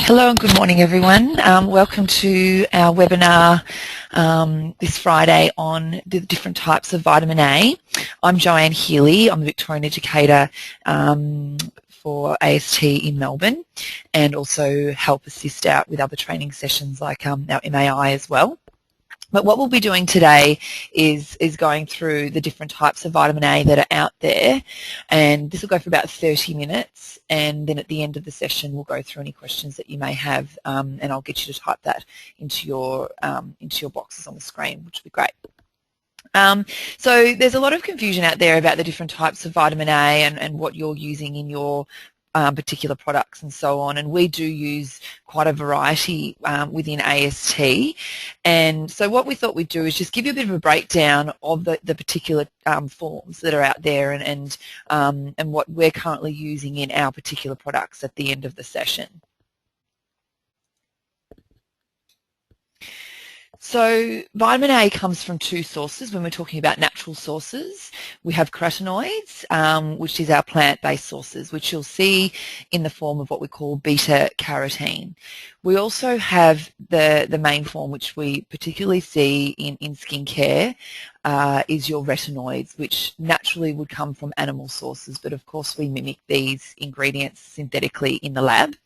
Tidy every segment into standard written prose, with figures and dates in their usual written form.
Hello and good morning everyone. Welcome to our webinar this Friday on the different types of vitamin A. I'm Joanne Healy. I'm the Victorian educator for AST in Melbourne and also help assist out with other training sessions like our MAI as well. But what we'll be doing today is going through the different types of vitamin A that are out there, and this will go for about 30 minutes, and then at the end of the session we'll go through any questions that you may have, and I'll get you to type that into your boxes on the screen, which will be great. So there's a lot of confusion out there about the different types of vitamin A and what you're using in your particular products and so on, and we do use quite a variety within AST. And so what we thought we'd do is just give you a bit of a breakdown of the particular forms that are out there and what we're currently using in our particular products at the end of the session. So vitamin A comes from two sources when we're talking about natural sources. We have carotenoids, which is our plant-based sources, which you'll see in the form of what we call beta-carotene. We also have the main form, which we particularly see in skincare, is your retinoids, which naturally would come from animal sources, but of course we mimic these ingredients synthetically in the lab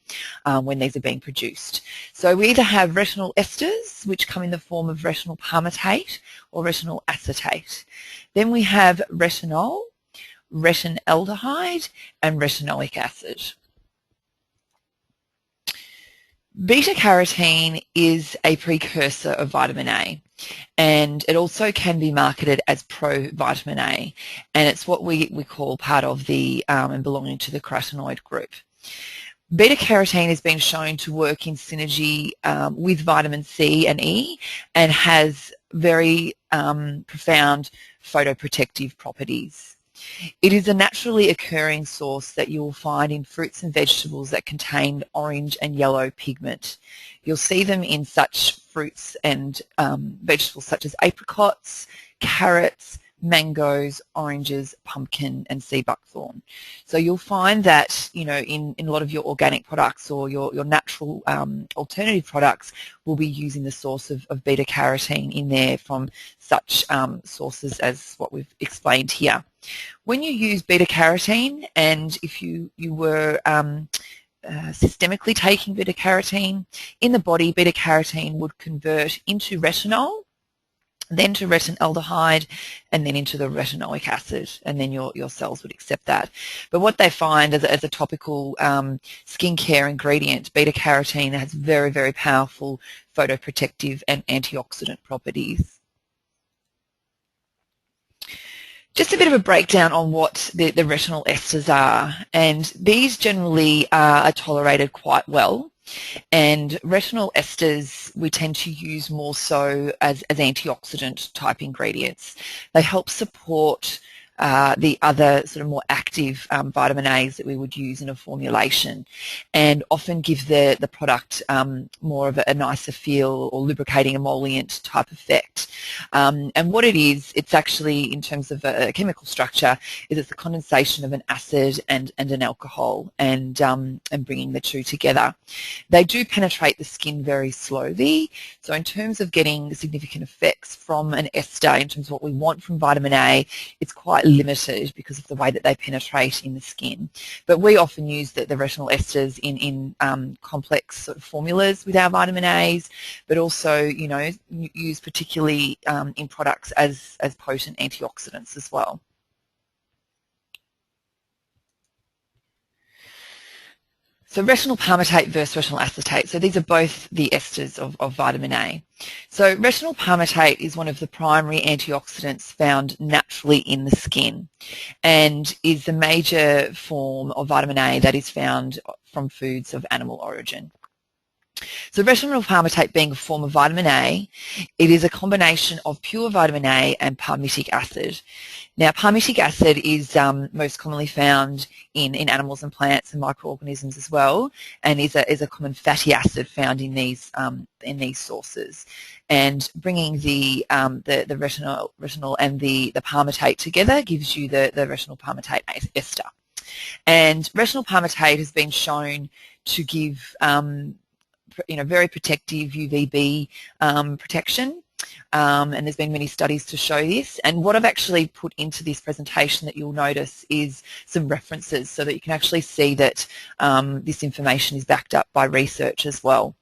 when these are being produced. So we either have retinol esters, which come in the form of retinol palmitate or retinol acetate. Then we have retinol, retinaldehyde, and retinoic acid. Beta-carotene is a precursor of vitamin A, and it also can be marketed as pro-vitamin A, and it's what we call part of the and belonging to the carotenoid group. Beta-carotene has been shown to work in synergy with vitamin C and E and has very profound photoprotective properties. It is a naturally occurring source that you will find in fruits and vegetables that contain orange and yellow pigment. You'll see them in such fruits and vegetables such as apricots, carrots, mangoes, oranges, pumpkin, and sea buckthorn. So you'll find that, you know, in a lot of your organic products or your natural alternative products will be using the source of beta-carotene in there from such sources as what we've explained here. When you use beta-carotene, and if you were systemically taking beta-carotene, in the body beta-carotene would convert into retinol, then to retinaldehyde, and then into the retinoic acid, and then your cells would accept that. But what they find as a topical skincare ingredient, beta-carotene has very, very powerful photoprotective and antioxidant properties. Just a bit of a breakdown on what the retinol esters are, and these generally are tolerated quite well. And retinol esters we tend to use more so as antioxidant type ingredients. They help support the other sort of more active vitamin A's that we would use in a formulation, and often give the product more of a nicer feel or lubricating emollient type effect. And what it is, it's actually, in terms of a chemical structure, is it's the condensation of an acid and an alcohol, and bringing the two together. They do penetrate the skin very slowly, so in terms of getting significant effects from an ester, in terms of what we want from vitamin A, it's quite limited because of the way that they penetrate in the skin. But we often use the retinol esters in complex sort of formulas with our vitamin A's, but also, you know, use particularly in products as potent antioxidants as well. So retinol palmitate versus retinol acetate. So these are both the esters of vitamin A. So retinol palmitate is one of the primary antioxidants found naturally in the skin, and is the major form of vitamin A that is found from foods of animal origin. So retinol palmitate being a form of vitamin A, it is a combination of pure vitamin A and palmitic acid. Now, palmitic acid is most commonly found in animals and plants and microorganisms as well, and is a common fatty acid found in these sources. And bringing the retinol and the palmitate together gives you the retinol palmitate ester. And retinol palmitate has been shown to give very protective UVB protection. And there's been many studies to show this. And what I've actually put into this presentation that you'll notice is some references so that you can actually see that this information is backed up by research as well.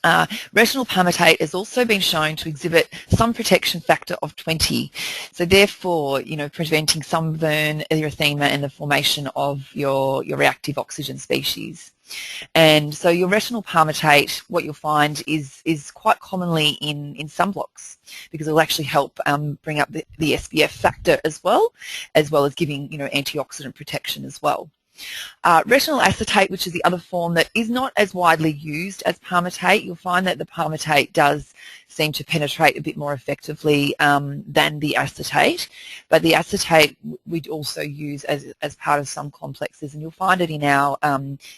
Retinol palmitate has also been shown to exhibit some protection factor of 20. So therefore, preventing sunburn, erythema, and the formation of your reactive oxygen species. And so your retinol palmitate, what you'll find is quite commonly in sunblocks, because it will actually help bring up the SPF factor as well as giving antioxidant protection as well. Retinol acetate, which is the other form that is not as widely used as palmitate, you'll find that the palmitate does seem to penetrate a bit more effectively than the acetate, but the acetate we'd also use as part of some complexes, and you'll find it in our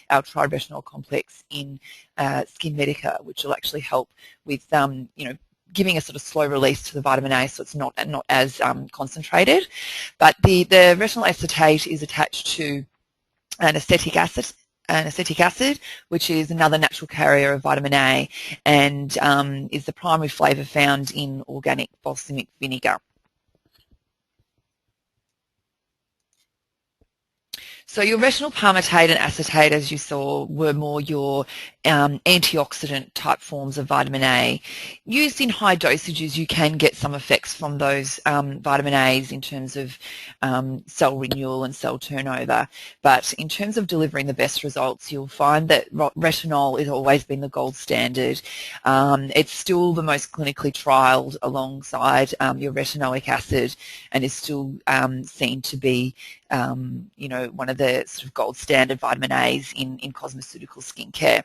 triretinol complex in Skin Medica, which will actually help with giving a sort of slow release to the vitamin A, so it's not as concentrated. But the retinol acetate is attached to an acetic acid, which is another natural carrier of vitamin A, and is the primary flavour found in organic balsamic vinegar. So your retinol palmitate and acetate, as you saw, were more your antioxidant type forms of vitamin A. Used in high dosages, you can get some effects from those vitamin A's in terms of cell renewal and cell turnover. But in terms of delivering the best results, you'll find that retinol has always been the gold standard. It's still the most clinically trialled alongside your retinoic acid, and is still seen to be one of the sort of gold standard vitamin A's in cosmeceutical skincare.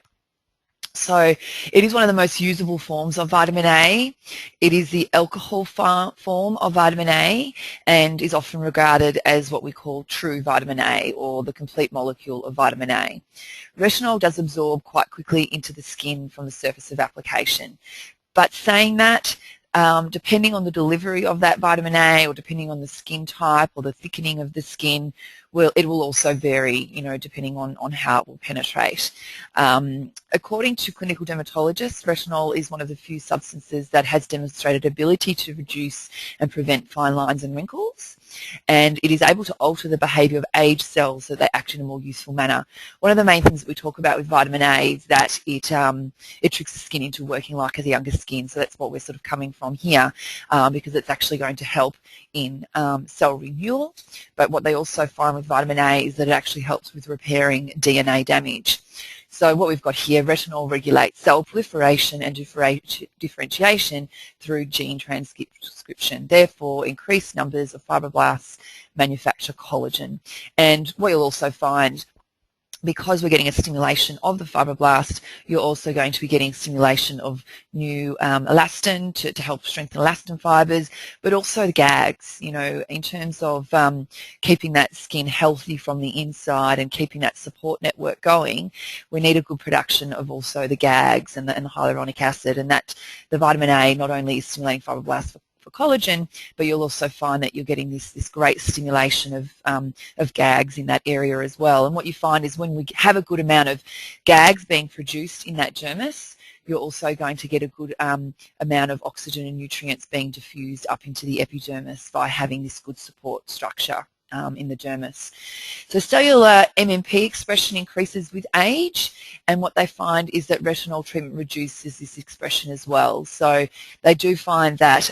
So it is one of the most usable forms of vitamin A. It is the alcohol form of vitamin A and is often regarded as what we call true vitamin A, or the complete molecule of vitamin A. Retinol does absorb quite quickly into the skin from the surface of application. But saying that, depending on the delivery of that vitamin A, or depending on the skin type or the thickening of the skin, it will also vary, depending on how it will penetrate. According to clinical dermatologists, retinol is one of the few substances that has demonstrated ability to reduce and prevent fine lines and wrinkles, and it is able to alter the behaviour of aged cells so they act in a more useful manner. One of the main things that we talk about with vitamin A is that it tricks the skin into working like a younger skin, so that's what we're sort of coming from here, because it's actually going to help in cell renewal. But what they also find with vitamin A is that it actually helps with repairing DNA damage. So what we've got here, retinol regulates cell proliferation and differentiation through gene transcription. Therefore, increased numbers of fibroblasts manufacture collagen. And what you'll also find, because we're getting a stimulation of the fibroblast, you're also going to be getting stimulation of new elastin to help strengthen elastin fibers, but also the gags, in terms of keeping that skin healthy from the inside and keeping that support network going. We need a good production of also the gags and the hyaluronic acid, and that the vitamin A not only is stimulating fibroblasts for collagen, but you'll also find that you're getting this great stimulation of gags in that area as well. And what you find is when we have a good amount of gags being produced in that dermis, you're also going to get a good amount of oxygen and nutrients being diffused up into the epidermis by having this good support structure in the dermis. So cellular MMP expression increases with age, and what they find is that retinol treatment reduces this expression as well. So they do find that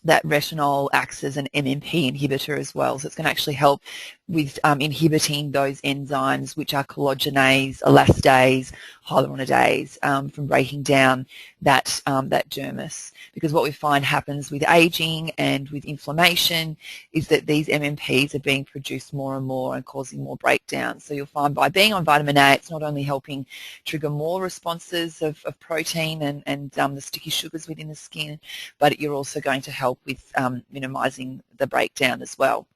that retinol acts as an MMP inhibitor as well. So it's going to actually help with inhibiting those enzymes which are collagenase, elastase, hyaluronidase from breaking down that dermis. Because what we find happens with aging and with inflammation is that these MMPs are being produced more and more and causing more breakdown. So you'll find by being on vitamin A, it's not only helping trigger more responses of protein and the sticky sugars within the skin, but you're also going to help with minimising the breakdown as well.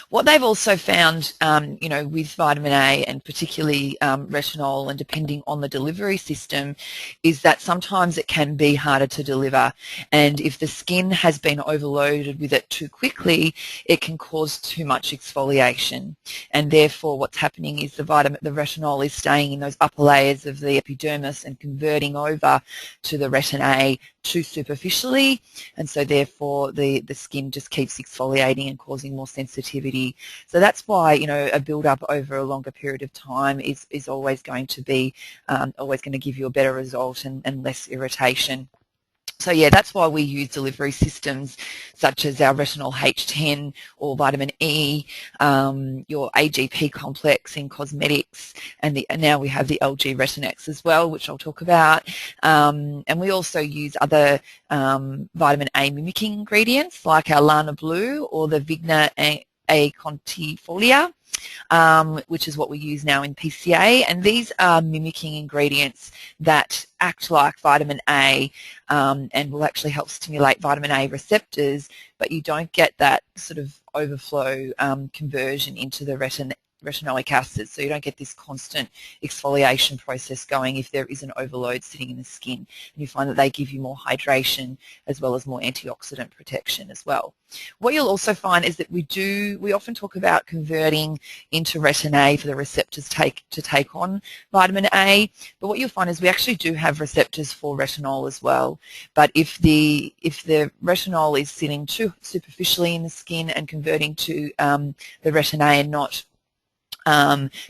What they've also found, you know, with vitamin A and particularly retinol, and depending on the delivery system, is that sometimes it can be harder to deliver, and if the skin has been overloaded with it too quickly, it can cause too much exfoliation, and therefore what's happening is the retinol is staying in those upper layers of the epidermis and converting over to the retin A too superficially, and so therefore the skin just keeps exfoliating and causing more sensitivity. So that's why, you know, a build-up over a longer period of time is always going to be always going to give you a better result and less irritation. So yeah, that's why we use delivery systems such as our retinol H10 or vitamin E, your AGP complex in cosmetics, and now we have the LG Retinex as well, which I'll talk about. And we also use other vitamin A mimicking ingredients like our Lana Blue or the Vigna Contifolia, which is what we use now in PCA, and these are mimicking ingredients that act like vitamin A and will actually help stimulate vitamin A receptors, but you don't get that sort of overflow conversion into the retinoic acid, so you don't get this constant exfoliation process going if there is an overload sitting in the skin. And you find that they give you more hydration as well as more antioxidant protection as well. What you'll also find is that we often talk about converting into retin A for the receptors to take on vitamin A, but what you'll find is we actually do have receptors for retinol as well. But if the retinol is sitting too superficially in the skin and converting to the retin A and not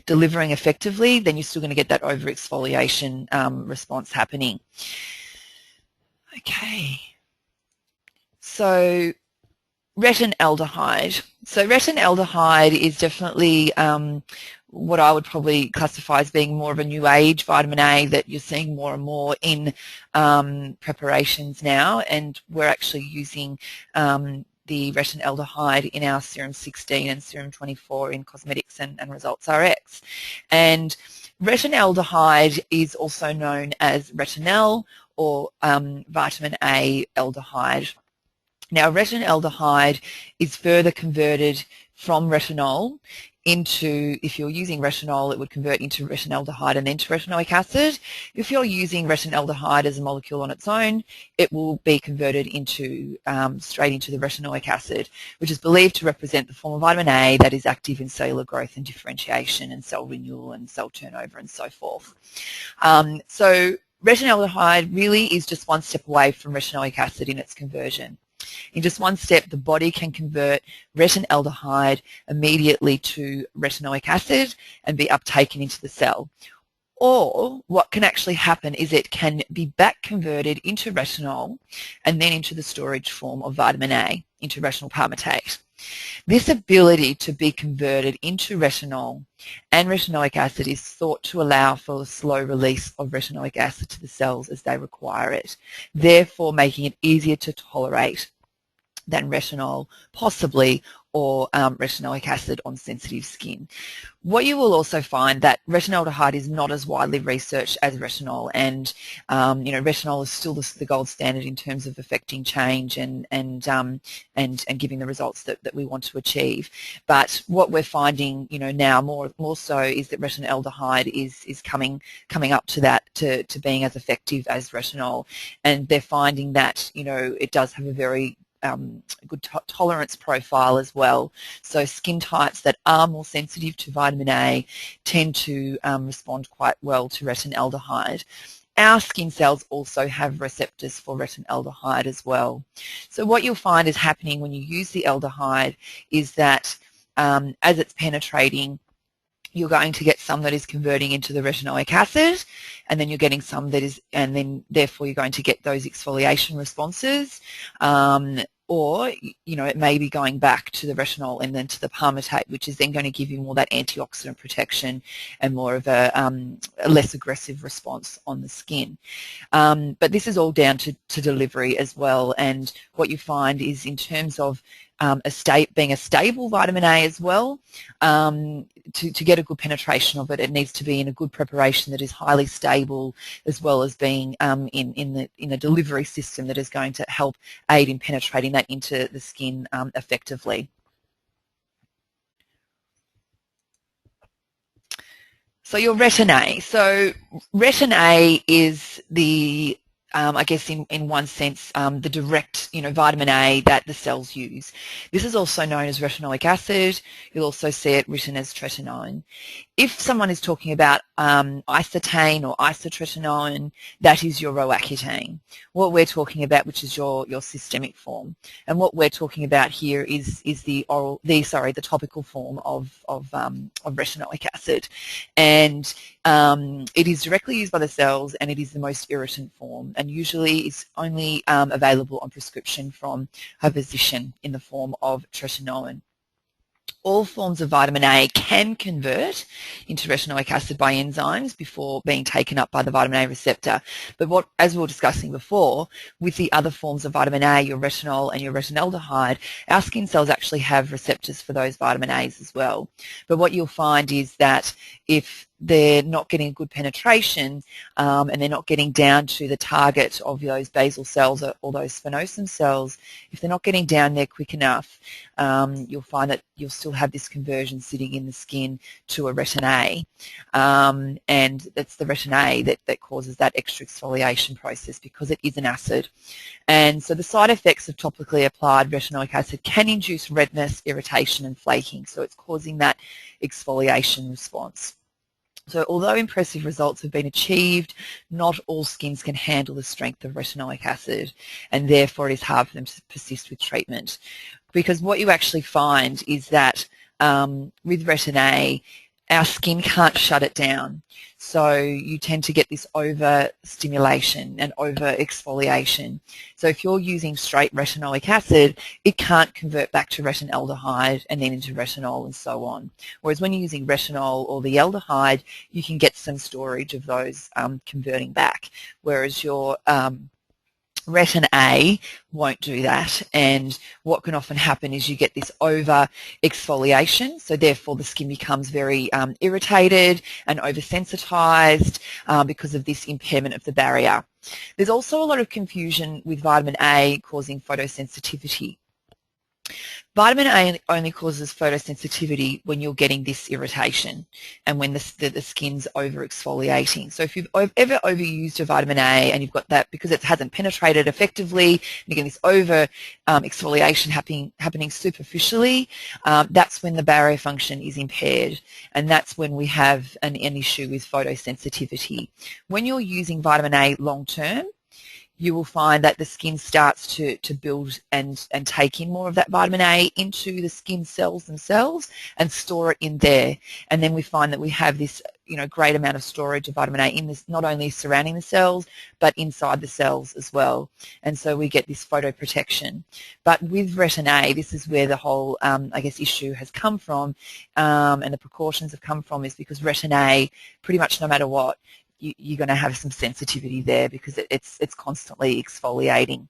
delivering effectively, then you're still going to get that over-exfoliation response happening. Okay, so retinaldehyde. So retinaldehyde is definitely what I would probably classify as being more of a new age vitamin A that you're seeing more and more in preparations now, and we're actually using the retinaldehyde in our serum 16 and serum 24 in cosmetics and Results RX. And retinaldehyde is also known as retinol or vitamin A aldehyde. Now, retinaldehyde is further converted from retinol into, if you're using retinol, it would convert into retinaldehyde and then to retinoic acid. If you're using retinaldehyde as a molecule on its own, it will be converted into straight into the retinoic acid, which is believed to represent the form of vitamin A that is active in cellular growth and differentiation and cell renewal and cell turnover and so forth. So retinaldehyde really is just one step away from retinoic acid in its conversion. In just one step, the body can convert retinaldehyde immediately to retinoic acid and be uptaken into the cell. Or what can actually happen is it can be back converted into retinol and then into the storage form of vitamin A, into retinol palmitate. This ability to be converted into retinol and retinoic acid is thought to allow for the slow release of retinoic acid to the cells as they require it, therefore making it easier to tolerate than retinol, possibly, or retinoic acid on sensitive skin. What you will also find that retinaldehyde is not as widely researched as retinol, and you know, retinol is still the gold standard in terms of affecting change and giving the results that we want to achieve. But what we're finding, you know, now more so is that retinaldehyde is coming up to that, to being as effective as retinol, and they're finding that, you know, it does have a very good tolerance profile as well. So skin types that are more sensitive to vitamin A tend to respond quite well to retinaldehyde. Our skin cells also have receptors for retinaldehyde as well. So what you'll find is happening when you use the aldehyde is that as it's penetrating, you're going to get some that is converting into the retinoic acid, and then you're getting some that is, and then therefore you're going to get those exfoliation responses. Or, you know, it may be going back to the retinol and then to the palmitate, which is then going to give you more that antioxidant protection and more of a less aggressive response on the skin. But this is all down to delivery as well, and what you find is in terms of being a stable vitamin A as well, to get a good penetration of it, it needs to be in a good preparation that is highly stable, as well as being in a delivery system that is going to help aid in penetrating that into the skin effectively. So your retin A. So retin A is the I guess in one sense, the direct, vitamin A that the cells use. This is also known as retinoic acid. You'll also see it written as tretinoin. If someone is talking about isotane or isotretinoin, that is your Roaccutane. What we're talking about, which is your systemic form, and what we're talking about here is the topical form of retinoic acid, and it is directly used by the cells, and it is the most irritant form, and usually is only available on prescription from a physician in the form of tretinoin. All forms of vitamin A can convert into retinoic acid by enzymes before being taken up by the vitamin A receptor. But as we were discussing before, with the other forms of vitamin A, your retinol and your retinaldehyde, our skin cells actually have receptors for those vitamin A's as well. But what you'll find is that if they're not getting good penetration and they're not getting down to the target of those basal cells or those spinosum cells, if they're not getting down there quick enough, you'll find that you'll still have this conversion sitting in the skin to a retin A, and that's the retin A that causes that extra exfoliation process because it is an acid. And so the side effects of topically applied retinoic acid can induce redness, irritation and flaking, so it's causing that exfoliation response. So although impressive results have been achieved, not all skins can handle the strength of retinoic acid, and therefore it is hard for them to persist with treatment. Because what you actually find is that with retin A, our skin can't shut it down. So you tend to get this overstimulation and over-exfoliation. So if you're using straight retinoic acid, it can't convert back to retinaldehyde and then into retinol and so on. Whereas when you're using retinol or the aldehyde, you can get some storage of those converting back. Whereas your retin A won't do that, and what can often happen is you get this over exfoliation, so therefore the skin becomes very irritated and oversensitized because of this impairment of the barrier. There's also a lot of confusion with vitamin A causing photosensitivity. Vitamin A only causes photosensitivity when you're getting this irritation and when the skin's over-exfoliating. So if you've ever overused a vitamin A and you've got that because it hasn't penetrated effectively, you're getting this over-exfoliation happening superficially, that's when the barrier function is impaired, and that's when we have an issue with photosensitivity. When you're using vitamin A long-term, you will find that the skin starts to build and take in more of that vitamin A into the skin cells themselves and store it in there. And then we find that we have this great amount of storage of vitamin A in this, not only surrounding the cells, but inside the cells as well. And so we get this photoprotection. But with retin A, this is where the whole, issue has come from, and the precautions have come from, is because retin A, pretty much no matter what, you're going to have some sensitivity there because it's constantly exfoliating.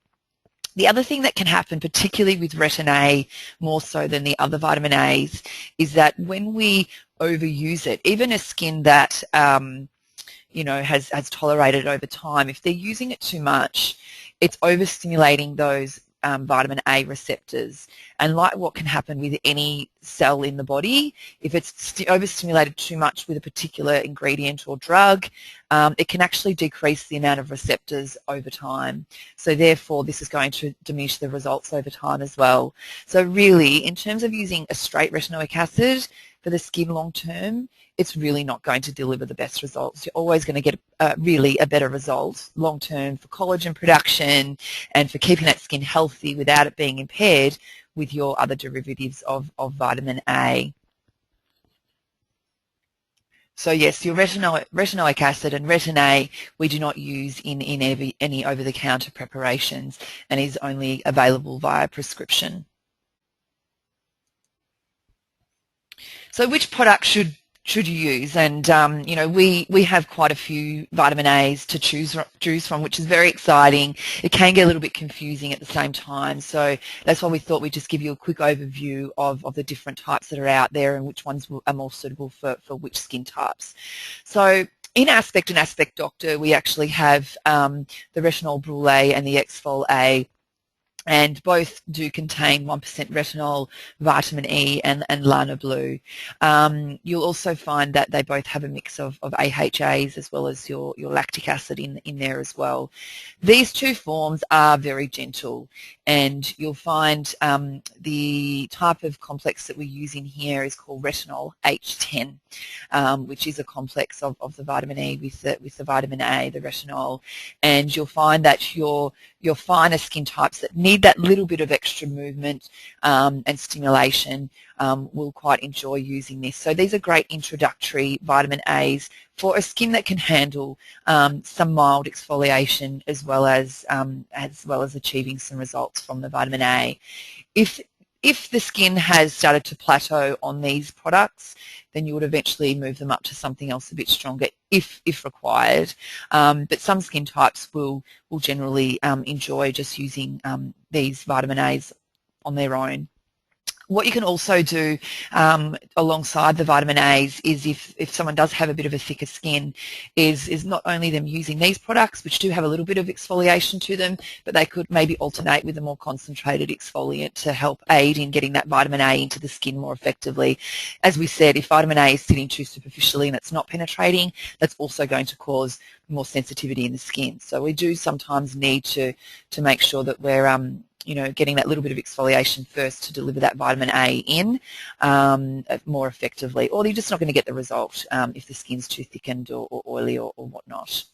The other thing that can happen, particularly with retin A, more so than the other vitamin A's, is that when we overuse it, even a skin that has tolerated it over time, if they're using it too much, it's overstimulating those vitamin A receptors. And like what can happen with any cell in the body, if it's overstimulated too much with a particular ingredient or drug, it can actually decrease the amount of receptors over time. So therefore, this is going to diminish the results over time as well. So really, in terms of using a straight retinoic acid for the skin long term, it's really not going to deliver the best results. You're always going to get really a better result long term for collagen production and for keeping that skin healthy without it being impaired with your other derivatives of vitamin A. So yes, your retinoic acid and retin A we do not use in any over-the-counter preparations and is only available via prescription. So which product should you use? And we have quite a few vitamin A's to choose from, which is very exciting. It can get a little bit confusing at the same time, so that's why we thought we'd just give you a quick overview of the different types that are out there and which ones are more suitable for which skin types. So in Aspect and Aspect Doctor, we actually have the retinol Brule and the Exfol A and both do contain 1% retinol, vitamin E, and Lana Blue. You'll also find that they both have a mix of AHAs as well as your lactic acid in there as well. These two forms are very gentle, and you'll find the type of complex that we use in here is called retinol H10, which is a complex of the vitamin E with the vitamin A, the retinol, and you'll find that your finer skin types that need that little bit of extra movement and stimulation will quite enjoy using this. So these are great introductory vitamin A's for a skin that can handle some mild exfoliation as well as achieving some results from the vitamin A. If the skin has started to plateau on these products, then you would eventually move them up to something else a bit stronger if required. But some skin types will generally enjoy just using these vitamin A's on their own. What you can also do alongside the vitamin A's is if someone does have a bit of a thicker skin, is not only them using these products, which do have a little bit of exfoliation to them, but they could maybe alternate with a more concentrated exfoliant to help aid in getting that vitamin A into the skin more effectively. As we said, if vitamin A is sitting too superficially and it's not penetrating, that's also going to cause more sensitivity in the skin. So we do sometimes need to make sure that we're getting that little bit of exfoliation first to deliver that vitamin A in more effectively, or you're just not going to get the result if the skin's too thickened or oily or whatnot.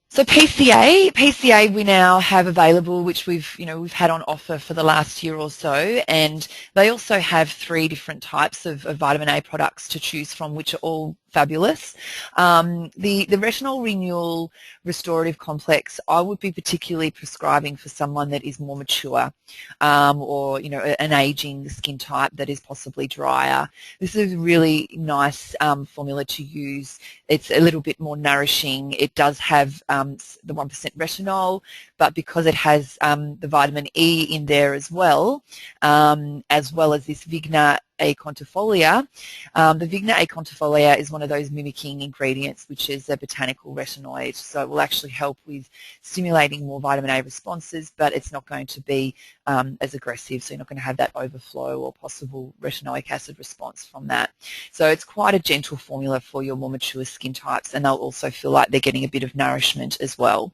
So PCA we now have available, which we've had on offer for the last year or so, and they also have 3 different types of vitamin A products to choose from, which are all fabulous. The retinol renewal restorative complex I would be particularly prescribing for someone that is more mature or an aging skin type that is possibly drier. This is a really nice formula to use. It's a little bit more nourishing. It does have the 1% retinol, but because it has the vitamin E in there as well as this Vigna acontifolia. The Vigna acontifolia is one of those mimicking ingredients, which is a botanical retinoid, so it will actually help with stimulating more vitamin A responses, but it's not going to be as aggressive, so you're not going to have that overflow or possible retinoic acid response from that. So it's quite a gentle formula for your more mature skin types, and they'll also feel like they're getting a bit of nourishment as well.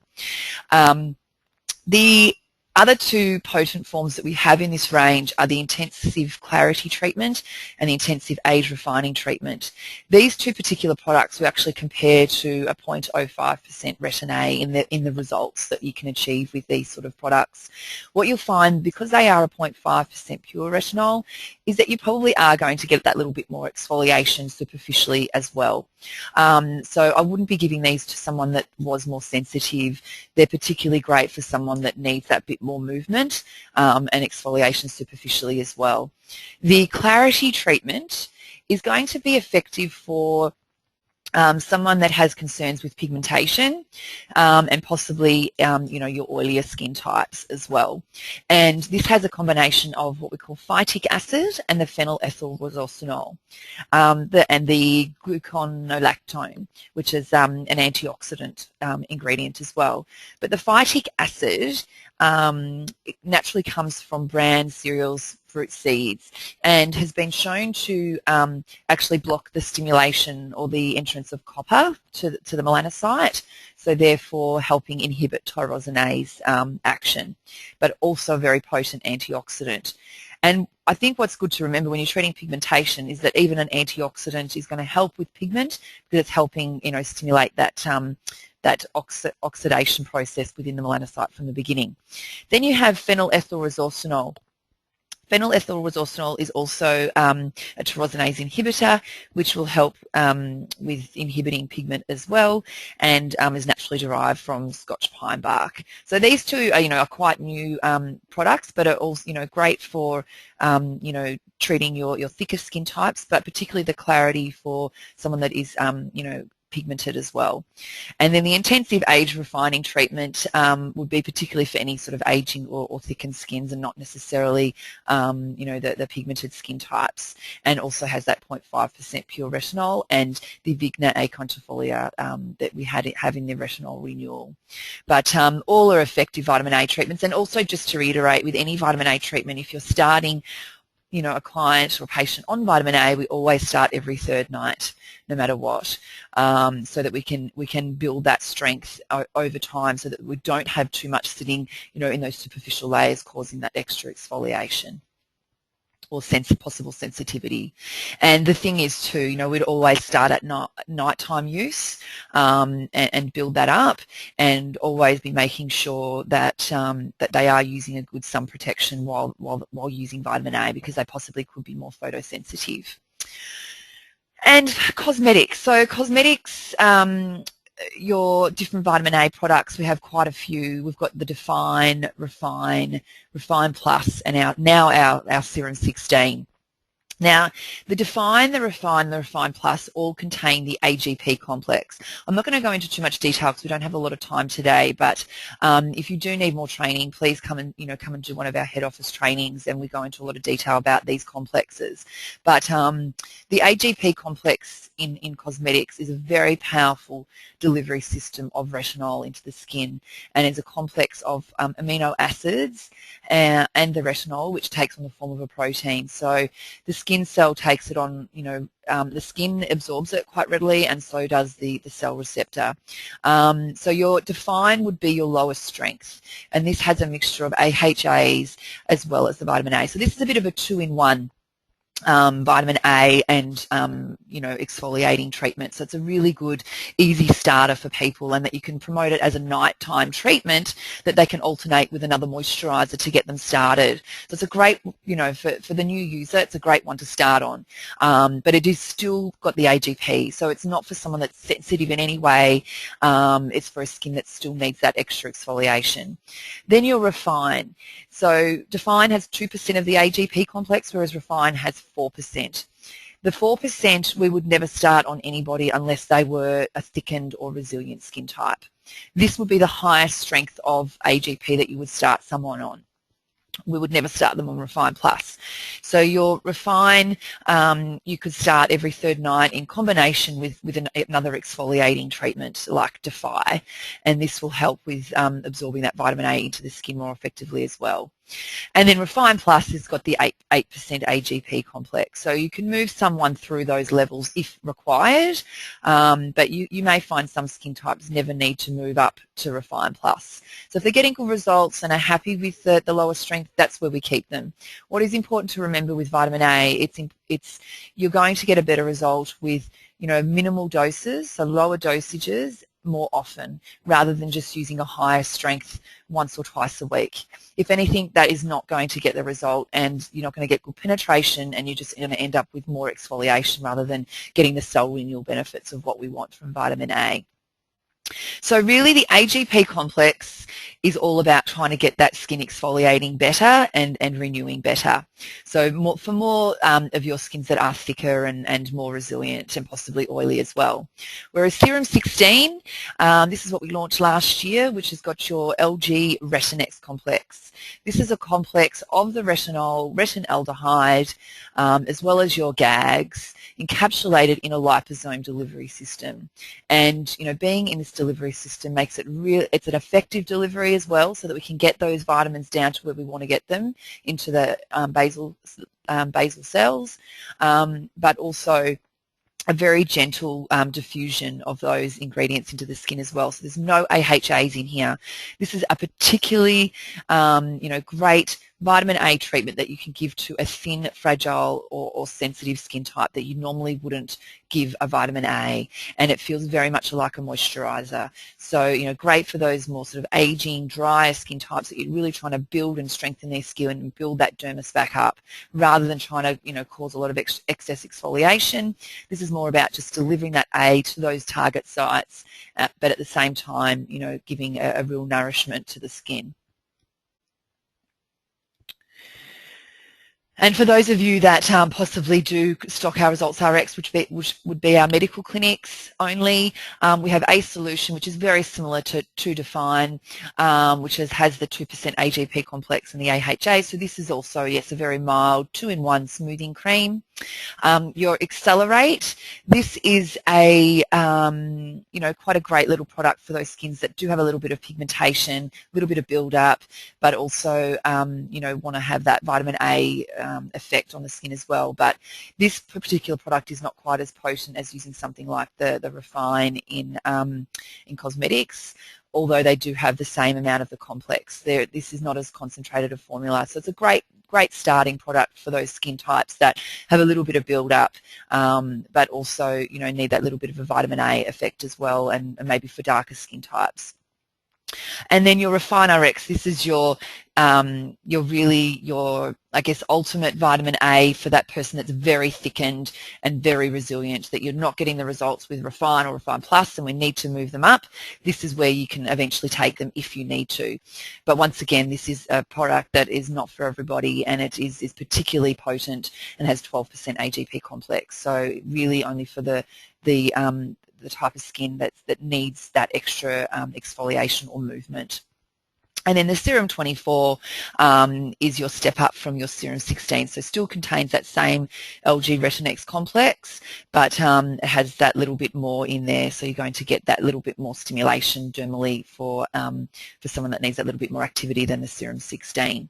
The other 2 potent forms that we have in this range are the intensive clarity treatment and the intensive age refining treatment. These 2 particular products we actually compare to a 0.05% retin A in the results that you can achieve with these sort of products. What you'll find, because they are a 0.5% pure retinol, is that you probably are going to get that little bit more exfoliation superficially as well. So I wouldn't be giving these to someone that was more sensitive. They're particularly great for someone that needs that bit more movement and exfoliation superficially as well. The clarity treatment is going to be effective for someone that has concerns with pigmentation and possibly your oilier skin types as well. And this has a combination of what we call phytic acid and the phenylethyl resorcinol and the gluconolactone, which is an antioxidant ingredient as well. But the phytic acid it naturally comes from bran cereals, fruit seeds, and has been shown to actually block the stimulation or the entrance of copper to the melanocyte, so therefore helping inhibit tyrosinase action, but also a very potent antioxidant. And I think what's good to remember when you're treating pigmentation is that even an antioxidant is going to help with pigment because it's helping stimulate that oxidation process within the melanocyte from the beginning. Then you have phenylethyl resorcinol. Phenylethyl resorcinol is also a tyrosinase inhibitor, which will help with inhibiting pigment as well, and is naturally derived from Scotch pine bark. So these 2 are quite new products, but are also great for treating your thicker skin types, but particularly the clarity for someone that is pigmented as well. And then the intensive age refining treatment would be particularly for any sort of aging or thickened skins, and not necessarily, you know, the pigmented skin types, and also has that 0.5% pure retinol and the Vigna acontifolia that we have in the retinol renewal. But all are effective vitamin A treatments. And also, just to reiterate, with any vitamin A treatment, if you're starting, you know, a client or a patient on vitamin A, we always start every third night, no matter what, so that we can build that strength over time, so that we don't have too much sitting, you know, in those superficial layers, causing that extra exfoliation or possible sensitivity. And the thing is too, you know, we'd always start at nighttime use and build that up, and always be making sure that that they are using a good sun protection while using vitamin A, because they possibly could be more photosensitive. And cosmetics. So cosmetics, your different vitamin A products, we have quite a few. We've got the Define, Refine Plus, and now our Serum 16. Now, the Define, the Refine, the Refine Plus all contain the AGP complex. I'm not going to go into too much detail because we don't have a lot of time today, but if you do need more training, please come and do one of our head office trainings, and we go into a lot of detail about these complexes. But the AGP complex in cosmetics is a very powerful delivery system of retinol into the skin, and is a complex of amino acids and the retinol, which takes on the form of a protein. So the skin cell takes it on, the skin absorbs it quite readily, and so does the cell receptor. So your Define would be your lowest strength, and this has a mixture of AHAs as well as the vitamin A. So this is a bit of a two-in-one vitamin A and exfoliating treatment. So it's a really good, easy starter for people, and that you can promote it as a nighttime treatment that they can alternate with another moisturizer to get them started. So it's a great, for the new user, it's a great one to start on. But it is still got the AGP, so it's not for someone that's sensitive in any way. It's for a skin that still needs that extra exfoliation. Then your Refine. So Define has 2% of the AGP complex, whereas Refine has 4%. The 4% we would never start on anybody unless they were a thickened or resilient skin type. This would be the highest strength of AGP that you would start someone on. We would never start them on Refine Plus. So your Refine, you could start every third night in combination with another exfoliating treatment like Defy, and this will help with absorbing that vitamin A into the skin more effectively as well. And then Refine Plus has got the 8% AGP complex. So you can move someone through those levels if required, but you may find some skin types never need to move up to Refine Plus. So if they're getting good results and are happy with the lower strength, that's where we keep them. What is important to remember with vitamin A, you're going to get a better result with minimal doses, so lower dosages more often, rather than just using a higher strength once or twice a week. If anything, that is not going to get the result, and you're not going to get good penetration, and you're just going to end up with more exfoliation rather than getting the cell renewal benefits of what we want from vitamin A. So really the AGP complex is all about trying to get that skin exfoliating better and renewing better. So for more of your skins that are thicker and more resilient and possibly oily as well. Whereas Serum 16, this is what we launched last year, which has got your LG Retinex complex. This is a complex of the retinol, retinaldehyde, as well as your GAGs, encapsulated in a liposome delivery system. And being in this delivery system makes it it's an effective delivery as well, so that we can get those vitamins down to where we want to get them, into the basal cells, but also a very gentle diffusion of those ingredients into the skin as well. So there's no AHAs in here. This is a particularly, great vitamin A treatment that you can give to a thin, fragile or sensitive skin type that you normally wouldn't give a vitamin A, and it feels very much like a moisturizer. So, great for those more sort of aging, drier skin types that you're really trying to build and strengthen their skin and build that dermis back up, rather than trying to, cause a lot of excess exfoliation. This is more about just delivering that A to those target sites, but at the same time, giving a real nourishment to the skin. And for those of you that possibly do stock our Results RX, which would be our medical clinics only, we have a solution which is very similar to Define, which has the 2% AGP complex and the AHA. So this is also, yes, a very mild 2-in-1 smoothing cream. Your Accelerate, this is a quite a great little product for those skins that do have a little bit of pigmentation, a little bit of build-up, but also want to have that vitamin A effect on the skin as well. But this particular product is not quite as potent as using something like the Refine in cosmetics, although they do have the same amount of the complex. This is not as concentrated a formula, so it's a great starting product for those skin types that have a little bit of build-up, but also need that little bit of a vitamin A effect as well, and maybe for darker skin types. And then your Refine RX, this is your I guess, ultimate vitamin A for that person that's very thickened and very resilient, that you're not getting the results with Refine or Refine Plus and we need to move them up. This is where you can eventually take them if you need to. But once again, this is a product that is not for everybody, and it is particularly potent and has 12% AGP complex. So really only for the type of skin that needs that extra exfoliation or movement. And then the Serum 24 is your step up from your Serum 16, so still contains that same LG Retinex complex, but it has that little bit more in there, so you're going to get that little bit more stimulation dermally for someone that needs that little bit more activity than the Serum 16.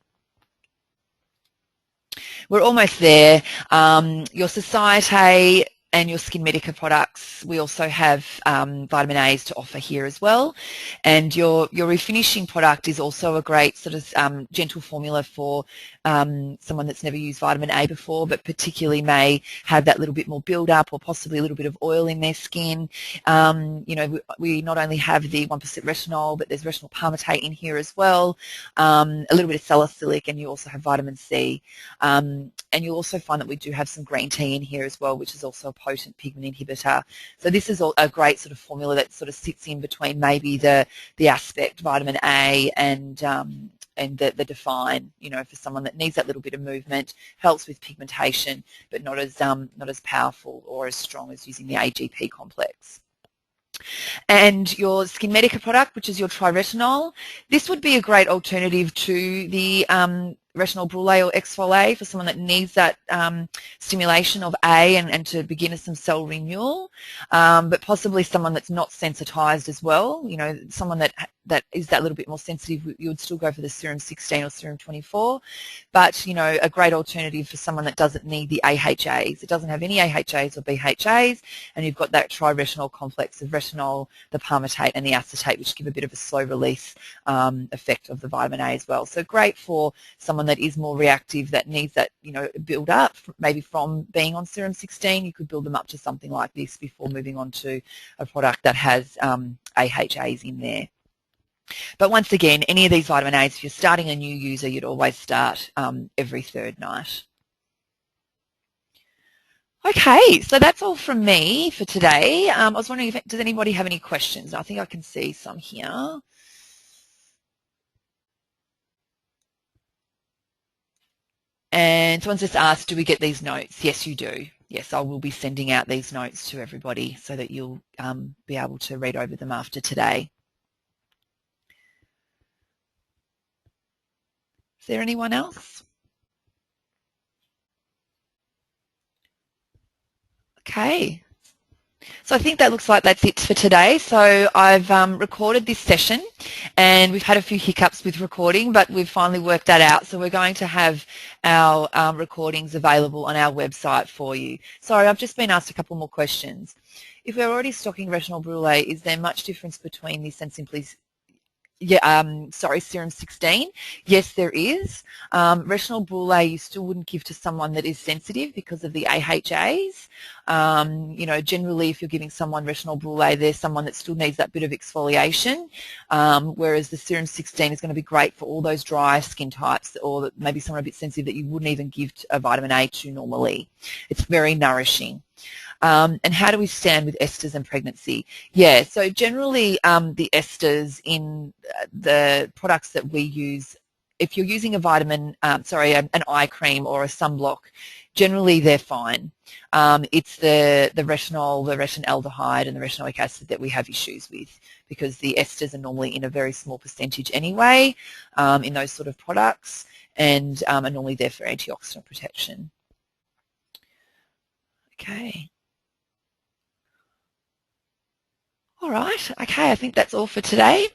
We're almost there. Your Societe and your Skin Medica products, we also have vitamin A's to offer here as well. And your refinishing product is also a great sort of gentle formula for someone that's never used vitamin A before, but particularly may have that little bit more build-up or possibly a little bit of oil in their skin. We not only have the 1% retinol, but there's retinol palmitate in here as well, a little bit of salicylic, and you also have vitamin C. And you'll also find that we do have some green tea in here as well, which is also a potent pigment inhibitor. So this is a great sort of formula that sort of sits in between maybe the aspect vitamin A and the Define, for someone that needs that little bit of movement, helps with pigmentation, but not as powerful or as strong as using the AGP complex. And your Skin Medica product, which is your triretinol, this would be a great alternative to the retinol brulee or exfoliate for someone that needs that stimulation of A and to begin some cell renewal, but possibly someone that's not sensitized as well. Someone that is that little bit more sensitive, you would still go for the Serum 16 or Serum 24, but a great alternative for someone that doesn't need the AHAs. It doesn't have any AHAs or BHAs, and you've got that triretinol complex of retinol, the palmitate and the acetate, which give a bit of a slow release effect of the vitamin A as well. So great for someone that is more reactive, that needs that build up, maybe from being on Serum 16. You could build them up to something like this before moving on to a product that has AHAs in there. But once again, any of these vitamin A's, if you're starting a new user, you'd always start every third night. Okay, so that's all from me for today. I was wondering, does anybody have any questions? I think I can see some here. And someone's just asked, do we get these notes? Yes, you do. Yes, I will be sending out these notes to everybody so that you'll be able to read over them after today. Is there anyone else? Okay. So I think that looks like that's it for today. So I've recorded this session, and we've had a few hiccups with recording, but we've finally worked that out. So we're going to have our recordings available on our website for you. Sorry, I've just been asked a couple more questions. If we're already stocking retinol brulee, is there much difference between this and simply Serum 16? Yes, there is. Retinol brulee you still wouldn't give to someone that is sensitive because of the AHAs. Generally if you're giving someone retinol brulee, there's someone that still needs that bit of exfoliation, whereas the Serum 16 is going to be great for all those dry skin types, or maybe someone a bit sensitive that you wouldn't even give a vitamin A to normally. It's very nourishing. And how do we stand with esters and pregnancy? Yeah, so generally the esters in the products that we use if you're using a vitamin, an eye cream or a sunblock, generally they're fine. It's the retinol, the retinaldehyde and the retinoic acid that we have issues with, because the esters are normally in a very small percentage anyway in those sort of products, and are normally there for antioxidant protection. Okay. All right. Okay, I think that's all for today.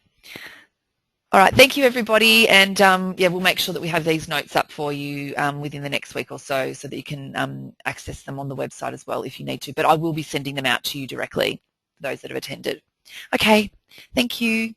All right, thank you everybody, and yeah, we'll make sure that we have these notes up for you within the next week or so that you can access them on the website as well if you need to, but I will be sending them out to you directly, for those that have attended. Okay, thank you.